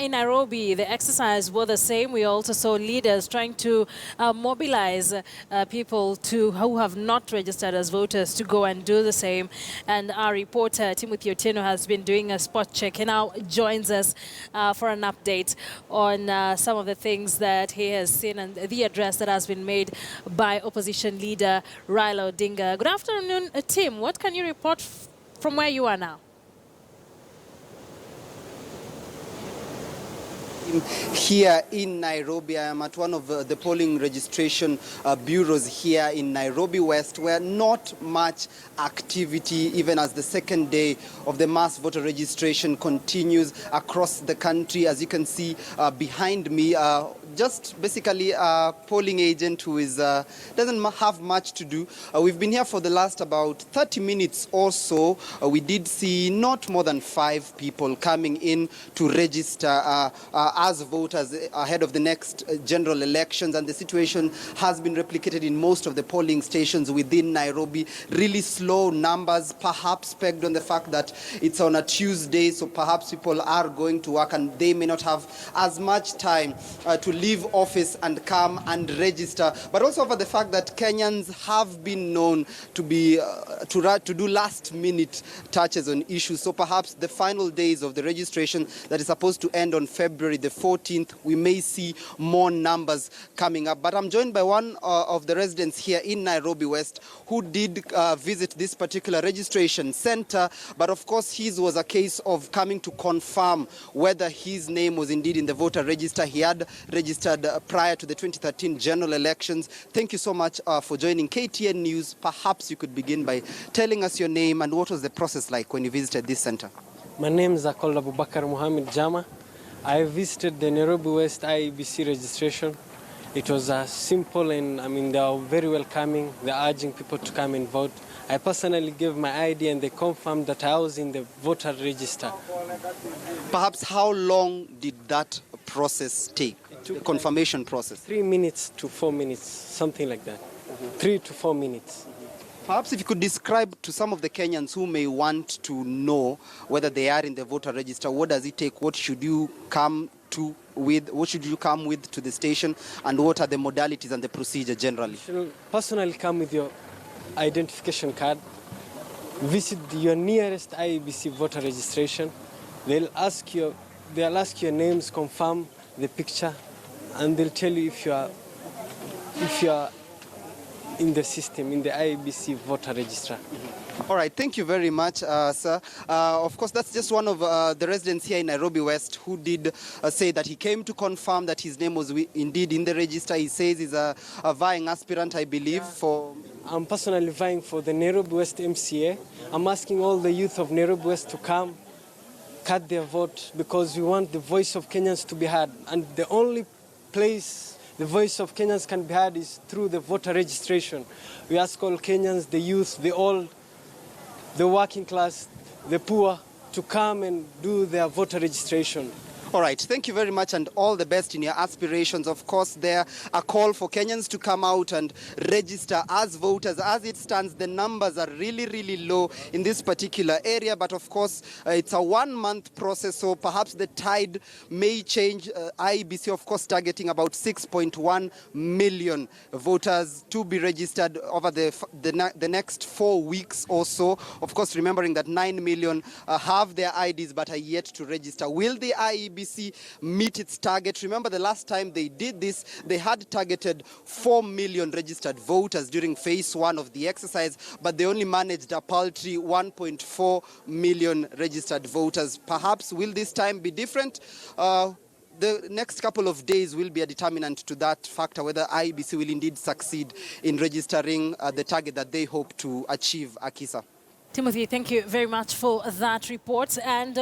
in Nairobi, the exercise was the same. We also saw leaders trying to mobilize people who have not registered as voters to go and do the same. And our reporter, Timothy Otieno, has been doing a spot check. He now joins us for an update on some of the things that he has seen and the address that has been made by opposition leader Raila Odinga. Good afternoon, Tim. What can you report from where you are now? Here in Nairobi, I am at one of the polling registration bureaus here in Nairobi West, where not much activity, even as the second day of the mass voter registration continues across the country. As you can see behind me, just basically a polling agent who is doesn't have much to do. We've been here for the last about 30 minutes or so. We did see not more than 5 people coming in to register as voters ahead of the next general elections, and the situation has been replicated in most of the polling stations within Nairobi. Really slow numbers, perhaps pegged on the fact that it's on a Tuesday, so perhaps people are going to work and they may not have as much time to leave office and come and register, but also over the fact that Kenyans have been known to be to do last-minute touches on issues. So perhaps the final days of the registration that is supposed to end on February the 14th, we may see more numbers coming up. But I'm joined by one of the residents here in Nairobi West who did visit this particular registration center, but of course his was a case of coming to confirm whether his name was indeed in the voter register. He had registered prior to the 2013 general elections. Thank you so much for joining KTN News. Perhaps you could begin by telling us your name and what was the process like when you visited this center. My name is Abubakar Muhammad Jama. I visited the Nairobi West IEBC registration. It was simple, and they are very welcoming. They're urging people to come and vote. I personally gave my ID and they confirmed that I was in the voter register. Perhaps how long did that process take, the confirmation process? 3 minutes to 4 minutes, something like that. 3 to 4 minutes. Perhaps if you could describe to some of the Kenyans who may want to know whether they are in the voter register, what does it take? What should you come to with? What should you come with to the station? And what are the modalities and the procedure generally? You should personally come with your identification card. Visit your nearest IEBC voter registration. They'll ask your names, confirm the picture, and they'll tell you if you are in the system, in the IEBC voter register. All right, thank you very much, sir. Of course, that's just one of the residents here in Nairobi West who did say that he came to confirm that his name was indeed in the register. He says he's a vying aspirant, I believe, for... I'm personally vying for the Nairobi West MCA. I'm asking all the youth of Nairobi West to come, cast their vote, because we want the voice of Kenyans to be heard. And the only place the voice of Kenyans can be heard is through the voter registration. We ask all Kenyans, the youth, the old, the working class, the poor, to come and do their voter registration. All right, thank you very much and all the best in your aspirations. Of course, there a call for Kenyans to come out and register as voters. As it stands, the numbers are really, really low in this particular area. But of course, it's a 1-month process, so perhaps the tide may change. IEBC, of course, targeting about 6.1 million voters to be registered over the next 4 weeks or so. Of course, remembering that 9 million have their IDs but are yet to register. Will the IEBC meet its target? Remember, the last time they did this, they had targeted 4 million registered voters during phase 1 of the exercise, but they only managed a paltry 1.4 million registered voters. Perhaps will this time be different? The next couple of days will be a determinant to that factor, whether IEBC will indeed succeed in registering the target that they hope to achieve, Akisa. Timothy, thank you very much for that report. And